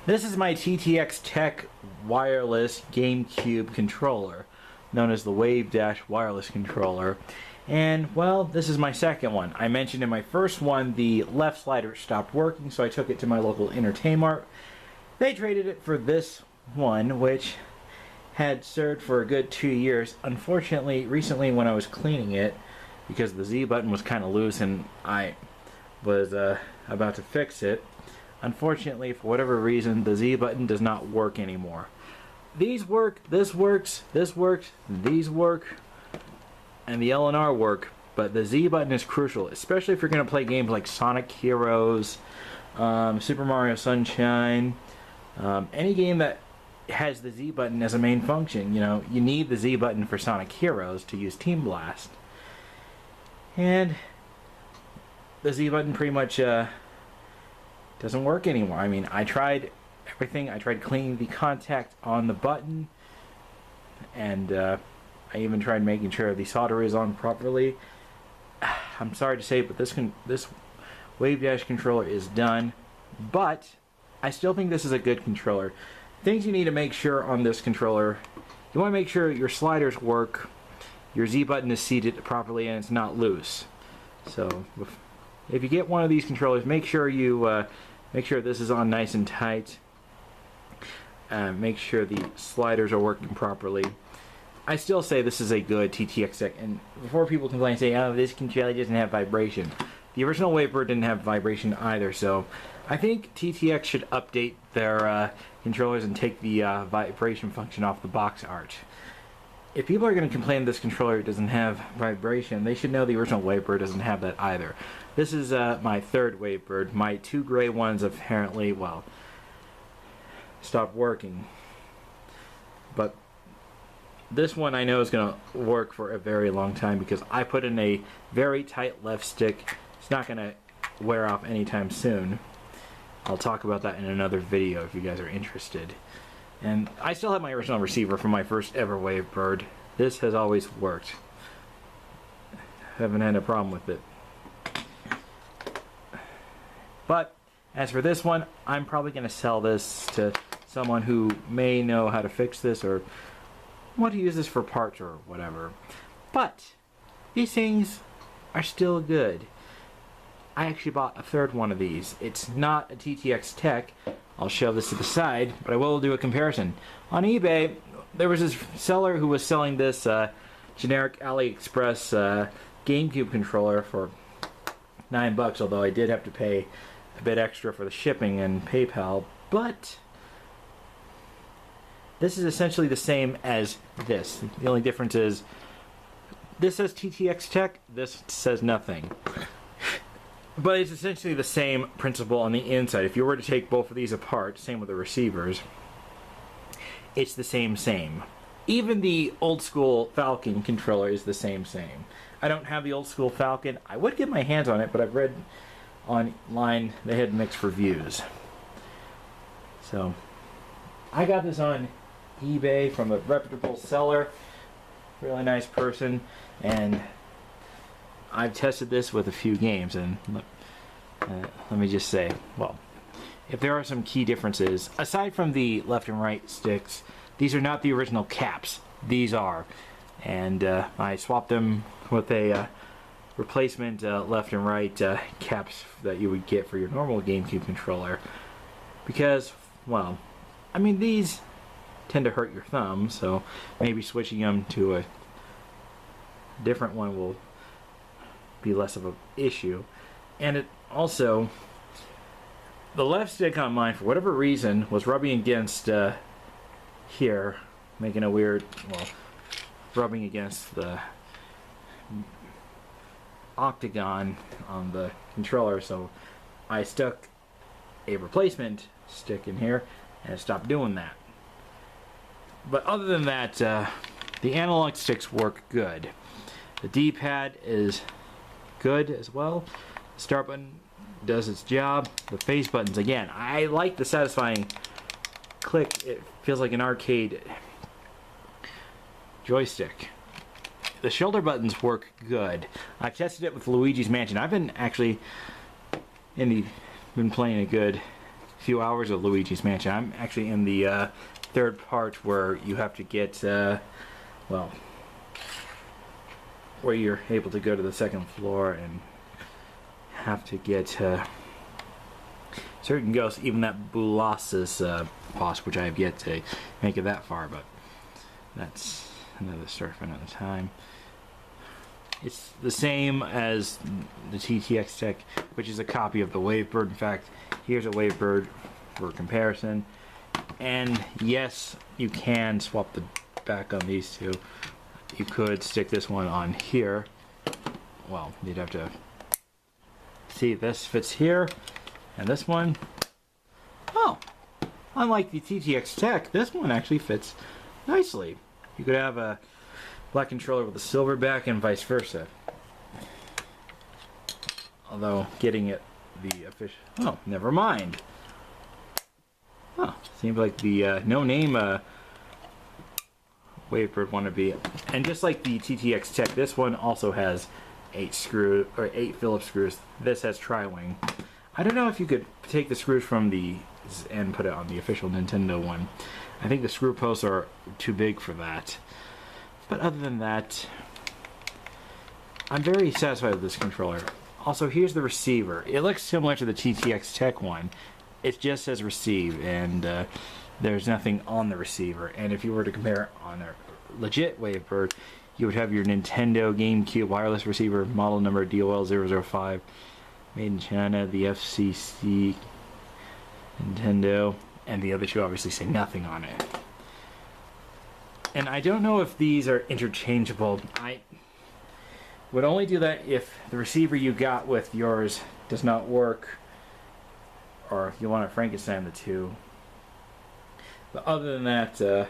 This is my TTX Tech wireless GameCube controller, known as the wavedash wireless controller. And, well, this is my second one. I mentioned in my first one the left slider stopped working, so I took it to my local Entertainment. They traded it for this one, which had served for a good 2 years. Unfortunately, recently when I was cleaning it, because the Z button was kind of loose and I was about to fix it, unfortunately, for whatever reason, the Z button does not work anymore. These work, this works, this works, these work, and the L and R work, but the Z button is crucial, especially if you're going to play games like Sonic Heroes, Super Mario Sunshine, any game that has the Z button as a main function. You know, you need the Z button for Sonic Heroes to use Team Blast. And the Z button pretty much doesn't work anymore. I mean, I tried everything. I tried cleaning the contact on the button, and I even tried making sure the solder is on properly. I'm sorry to say, but this wavedash controller is done, but I still think this is a good controller. Things you need to make sure on this controller: you want to make sure your sliders work, your Z button is seated properly, and it's not loose. So if you get one of these controllers, make sure you make sure this is on nice and tight. Make sure the sliders are working properly. I still say this is a good TTX Tech, and before people complain and say, oh, this controller doesn't have vibration. The original Wavebird didn't have vibration either, so I think TTX should update their controllers and take the vibration function off the box art. If people are going to complain this controller doesn't have vibration, they should know the original Wavebird doesn't have that either. This is my third Wavebird. My two gray ones apparently, well, stopped working. But this one I know is going to work for a very long time because I put in a very tight left stick. It's not going to wear off anytime soon. I'll talk about that in another video if you guys are interested. And I still have my original receiver from my first ever Wavebird. This has always worked. Haven't had a problem with it. But as for this one, I'm probably going to sell this to someone who may know how to fix this or want to use this for parts or whatever. But these things are still good. I actually bought a third one of these. It's not a TTX Tech. I'll shove this to the side, but I will do a comparison. On eBay, there was this seller who was selling this generic AliExpress GameCube controller for $9, although I did have to pay a bit extra for the shipping and PayPal. But this is essentially the same as this. The only difference is this says TTX Tech, this says nothing. But it's essentially the same principle on the inside. If you were to take both of these apart, same with the receivers, it's the same. Even the old school Falcon controller is the same. I don't have the old school Falcon. I would get my hands on it, but I've read online they had mixed reviews. So I got this on eBay from a reputable seller, really nice person, and I've tested this with a few games, and let me just say, well, if there are some key differences, aside from the left and right sticks, these are not the original caps. These are. And I swapped them with a replacement left and right caps that you would get for your normal GameCube controller. Because, well, I mean, these tend to hurt your thumb, so maybe switching them to a different one will be less of an issue. And it also, the left stick on mine for whatever reason was rubbing against here, making a weird, well, rubbing against the octagon on the controller, so I stuck a replacement stick in here and it stopped doing that. But other than that, the analog sticks work good. The D-pad is good as well. The start button does its job. The face buttons, again, I like the satisfying click. It feels like an arcade joystick. The shoulder buttons work good. I've tested it with Luigi's Mansion. I've been actually been playing a good few hours of Luigi's Mansion. I'm actually in the third part where you have to get, well, where you're able to go to the second floor and have to get certain ghosts, even that Bolas's boss, which I have yet to make it that far, but that's another story for another time. It's the same as the TTX Tech, which is a copy of the Wavebird. In fact, here's a Wavebird for comparison. And yes, you can swap the back on these two. You could stick this one on here. Well, you'd have to see this fits here, and this one, oh, unlike the TTX Tech, this one actually fits nicely. You could have a black controller with a silver back and vice versa. Although getting it the official, oh, never mind. Oh, seems like the no-name Wavebird wannabe. And just like the TTX Tech, this one also has 8 Phillips screws. This has tri-wing. I don't know if you could take the screws from the and put it on the official Nintendo one. I think the screw posts are too big for that. But other than that, I'm very satisfied with this controller. Also, here's the receiver. It looks similar to the TTX Tech one. It just says receive, and there's nothing on the receiver. And if you were to compare on a legit Wavebird, you would have your Nintendo GameCube wireless receiver, model number DOL005, made in China, the FCC, Nintendo, and the other two obviously say nothing on it. And I don't know if these are interchangeable. I would only do that if the receiver you got with yours does not work, or if you want to Frankenstein the two. But other than that,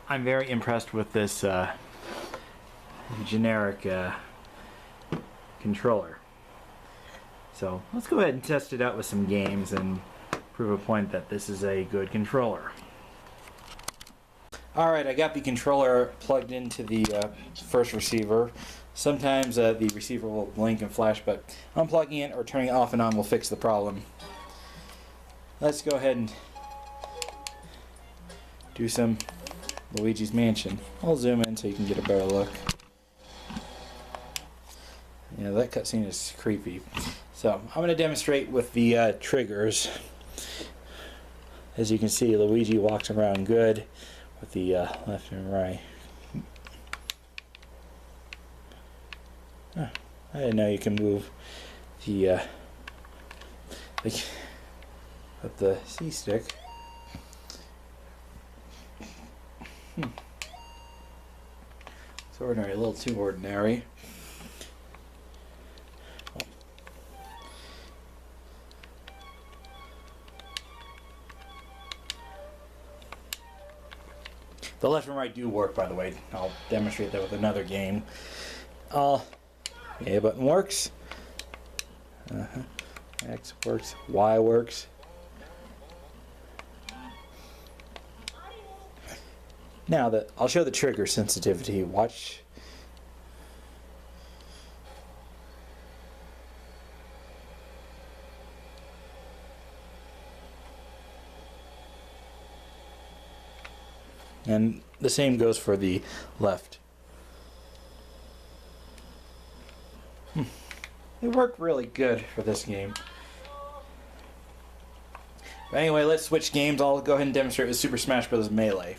I'm very impressed with this generic controller. So let's go ahead and test it out with some games and prove a point that this is a good controller. Alright, I got the controller plugged into the first receiver. Sometimes the receiver will blink and flash, but unplugging it or turning it off and on will fix the problem. Let's go ahead and do some Luigi's Mansion. I'll zoom in so you can get a better look. Yeah, that cutscene is creepy. So, I'm going to demonstrate with the triggers. As you can see, Luigi walks around good with the left and right. Oh, I didn't know you can move the with the C stick. It's ordinary, a little too ordinary. The left and right do work, by the way. I'll demonstrate that with another game. A button works. X works. Y works. Now I'll show the trigger sensitivity. Watch. And the same goes for the left. It worked really good for this game. But anyway, let's switch games. I'll go ahead and demonstrate with Super Smash Bros. Melee.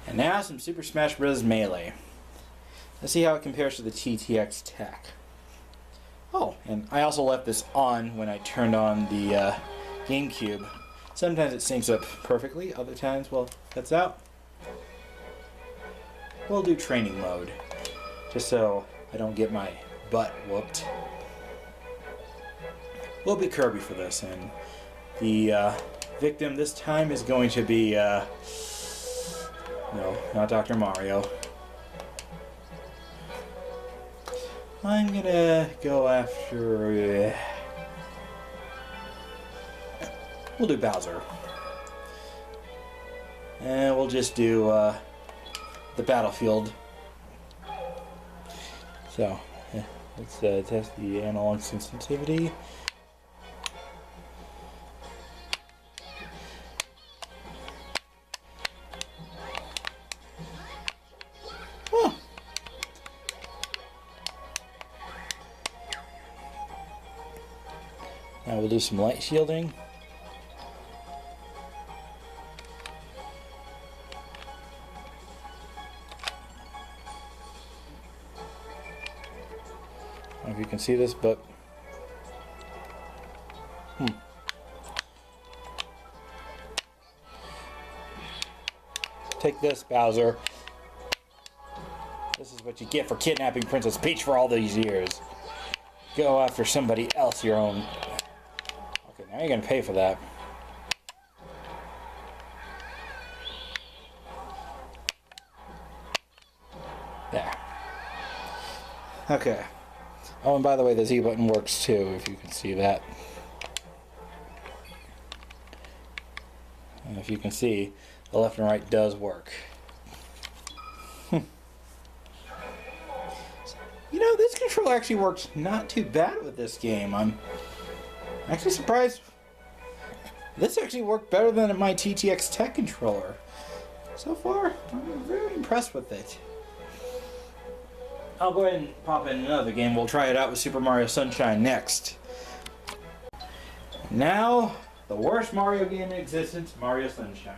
And now some Super Smash Bros. Melee. Let's see how it compares to the TTX Tech. Oh, and I also left this on when I turned on the GameCube. Sometimes it syncs up perfectly, other times, well, that's out. We'll do training mode, just so I don't get my butt whooped. We'll be Kirby for this, and the victim this time is going to be, no, not Dr. Mario. I'm gonna go after... we'll do Bowser. And we'll just do the battlefield. So, let's test the analog sensitivity. I will do some light shielding. I don't know if you can see this, but take this, Bowser. This is what you get for kidnapping Princess Peach for all these years. Go after somebody else your own. Okay, now you're gonna pay for that. There. Okay. Oh, and by the way, the Z button works too, if you can see that. And if you can see, the left and right does work. You know, this controller actually works not too bad with this game. I'm actually surprised. This actually worked better than my TTX Tech controller. So far, I'm very impressed with it. I'll go ahead and pop in another game. We'll try it out with Super Mario Sunshine next. Now, the worst Mario game in existence, Mario Sunshine.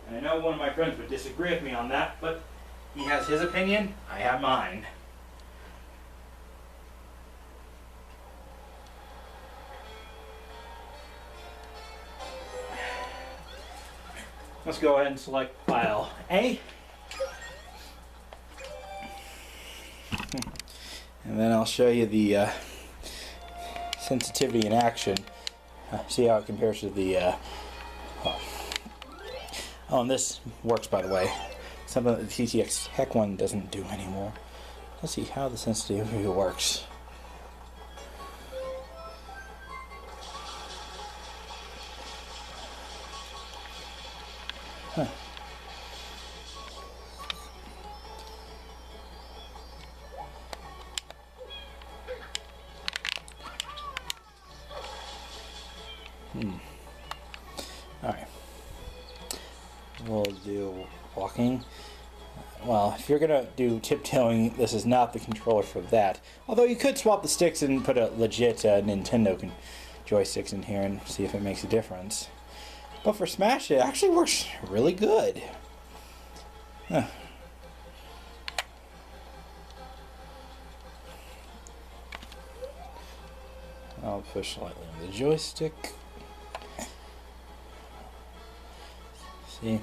And I know one of my friends would disagree with me on that, but he has his opinion, I have mine. Let's go ahead and select file A. And then I'll show you the sensitivity in action. See how it compares to the... Oh, and this works, by the way. Something that the TTX Tech one doesn't do anymore. Let's see how the sensitivity works. Huh. Alright. We'll do walking. Well, if you're gonna do tiptoeing, this is not the controller for that. Although you could swap the sticks and put a legit Nintendo joysticks in here and see if it makes a difference. But for Smash, it actually works really good. Huh. I'll push lightly on the joystick. See?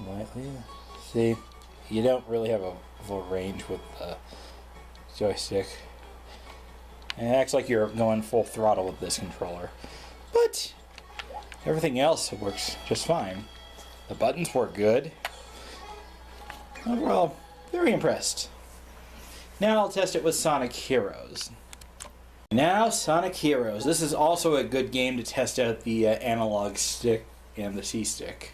Lightly. See? You don't really have a full range with the joystick. And it acts like you're going full throttle with this controller. But everything else works just fine. The buttons work good. Overall, very impressed. Now I'll test it with Sonic Heroes. Now Sonic Heroes. This is also a good game to test out the analog stick and the C-stick.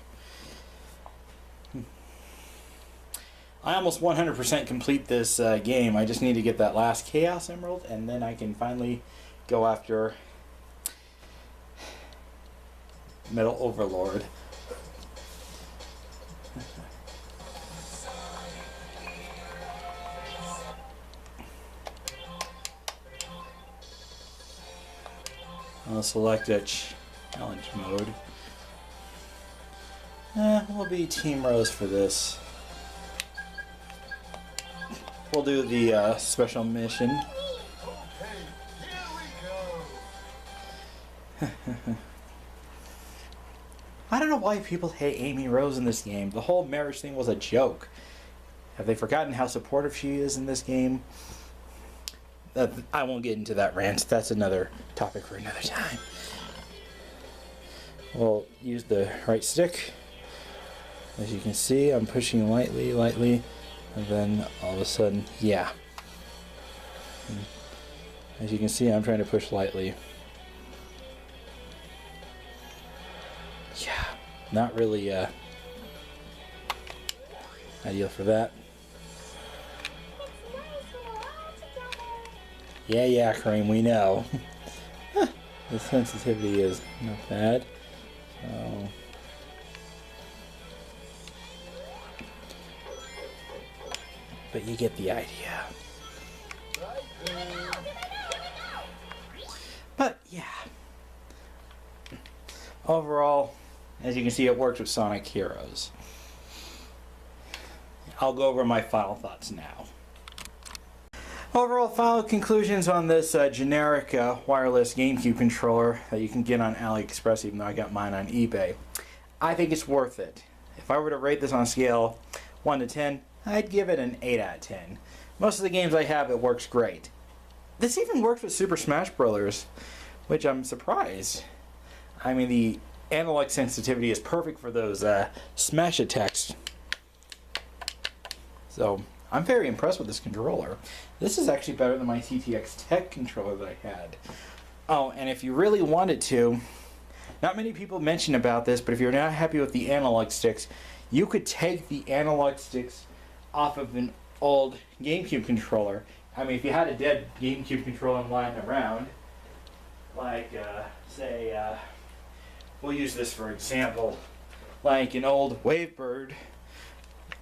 I almost 100% complete this game. I just need to get that last Chaos Emerald, and then I can finally go after Metal Overlord. I'll select a challenge mode. We'll be Team Rose for this. We'll do the special mission. Okay, here we go. I don't know why people hate Amy Rose in this game. The whole marriage thing was a joke. Have they forgotten how supportive she is in this game? I won't get into that rant. That's another topic for another time. We'll use the right stick. As you can see, I'm pushing lightly, and then all of a sudden, yeah. As you can see, I'm trying to push lightly. Yeah, not really ideal for that. Yeah, Kareem, we know. The sensitivity is not bad. So, but you get the idea. Right. But yeah, overall, as you can see, it works with Sonic Heroes. I'll go over my final thoughts now. Overall, final conclusions on this generic wireless GameCube controller that you can get on AliExpress, even though I got mine on eBay. I think it's worth it. If I were to rate this on a scale 1 to 10, I'd give it an 8 out of 10. Most of the games I have, it works great. This even works with Super Smash Bros., which I'm surprised. I mean, the analog sensitivity is perfect for those smash attacks. So, I'm very impressed with this controller. This is actually better than my TTX Tech controller that I had. Oh, and if you really wanted to, not many people mention about this, but if you're not happy with the analog sticks, you could take the analog sticks off of an old GameCube controller. I mean, if you had a dead GameCube controller lying around, like, say, we'll use this for example, like an old Wavebird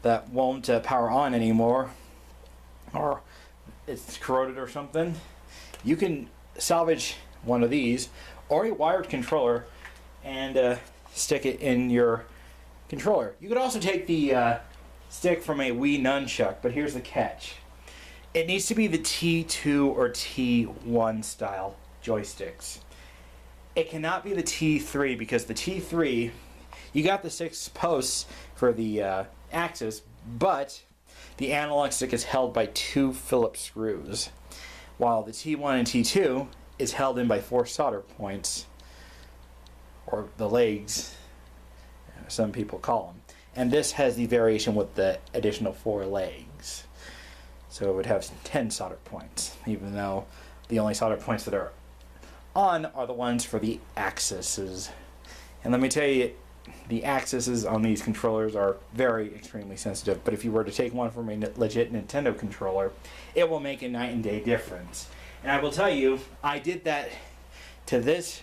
that won't power on anymore, or it's corroded or something, you can salvage one of these or a wired controller and stick it in your controller. You could also take the stick from a Wii nunchuck, but here's the catch. It needs to be the T2 or T1 style joysticks. It cannot be the T3, because the T3, you got the 6 posts for the axis, but the analog stick is held by 2 Phillips screws, while the T1 and T2 is held in by 4 solder points, or the legs, some people call them. And this has the variation with the additional 4 legs. So it would have 10 solder points, even though the only solder points that are on are the ones for the axes. And let me tell you, the axes on these controllers are very extremely sensitive, but if you were to take one from a legit Nintendo controller, it will make a night and day difference. And I will tell you, I did that to this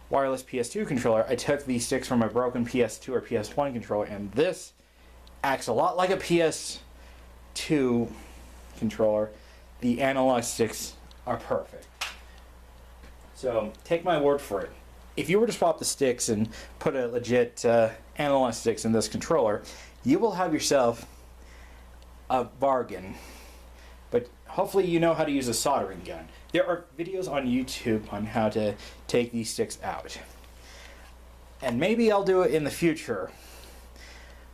wireless PS2 controller. I took these sticks from a broken PS2 or PS1 controller, and this acts a lot like a PS2 controller. The analog sticks are perfect. So take my word for it. If you were to swap the sticks and put a legit analog sticks in this controller, you will have yourself a bargain. But hopefully you know how to use a soldering gun. There are videos on YouTube on how to take these sticks out. And maybe I'll do it in the future.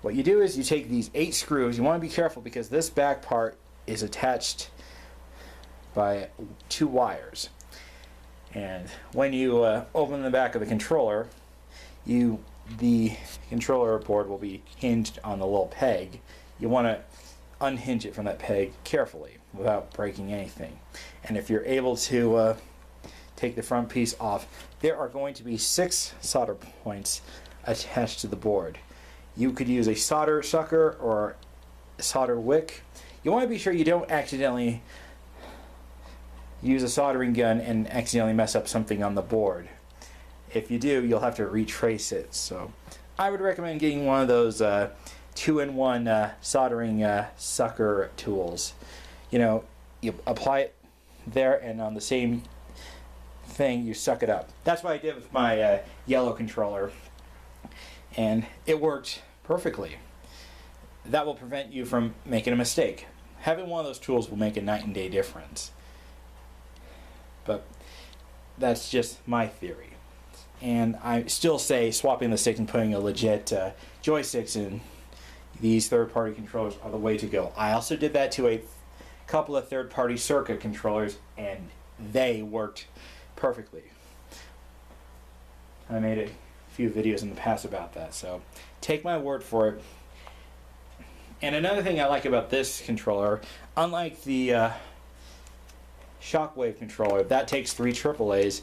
What you do is you take these 8 screws. You want to be careful because this back part is attached by 2 wires. And when you open the back of the controller, the controller board will be hinged on the little peg. You want to unhinge it from that peg carefully without breaking anything. And if you're able to take the front piece off, there are going to be 6 solder points attached to the board. You could use a solder sucker or a solder wick. You want to be sure you don't accidentally use a soldering gun and accidentally mess up something on the board. If you do, you'll have to retrace it. So I would recommend getting one of those 2-in-1 soldering sucker tools. You know, you apply it there, and on the same thing you suck it up. That's what I did with my yellow controller, and it worked perfectly. That will prevent you from making a mistake. Having one of those tools will make a night and day difference. But that's just my theory. And I still say swapping the stick and putting a legit joysticks in these third-party controllers are the way to go. I also did that to a couple of third-party circuit controllers, and they worked perfectly. I made a few videos in the past about that, so take my word for it. And another thing I like about this controller, unlike the Shockwave controller that takes 3 AAAs,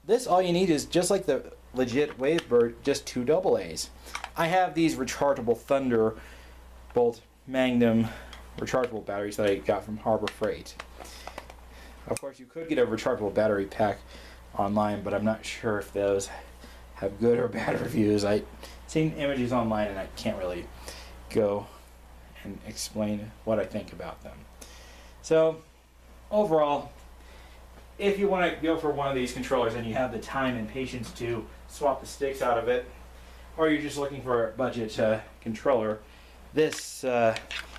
this all you need is, just like the legit Wavebird, just 2 AA's. I have these rechargeable Thunderbolt Magnum rechargeable batteries that I got from Harbor Freight. Of course, you could get a rechargeable battery pack online, but I'm not sure if those have good or bad reviews. I've seen images online and I can't really go and explain what I think about them. So overall, if you want to go for one of these controllers and you have the time and patience to swap the sticks out of it, or you're just looking for a budget controller, this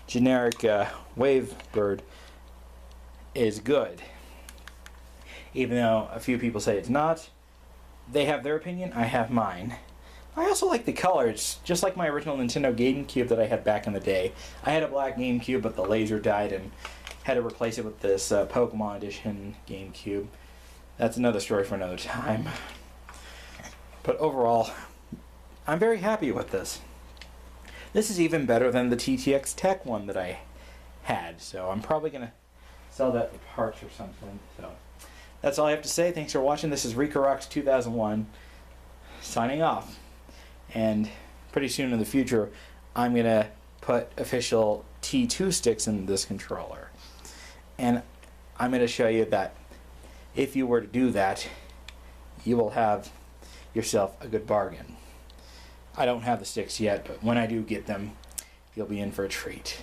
generic Wavebird is good. Even though a few people say it's not, they have their opinion, I have mine. I also like the colors, just like my original Nintendo GameCube that I had back in the day. I had a black GameCube, but the laser died and had to replace it with this Pokemon Edition GameCube. That's another story for another time. But overall, I'm very happy with this. This is even better than the TTX Tech one that I had, so I'm probably going to sell that for parts or something. So that's all I have to say. Thanks for watching. This is Rico Rocks 2001 signing off. And pretty soon in the future, I'm going to put official T2 sticks in this controller. And I'm going to show you that if you were to do that, you will have yourself a good bargain. I don't have the sticks yet, but when I do get them, you'll be in for a treat.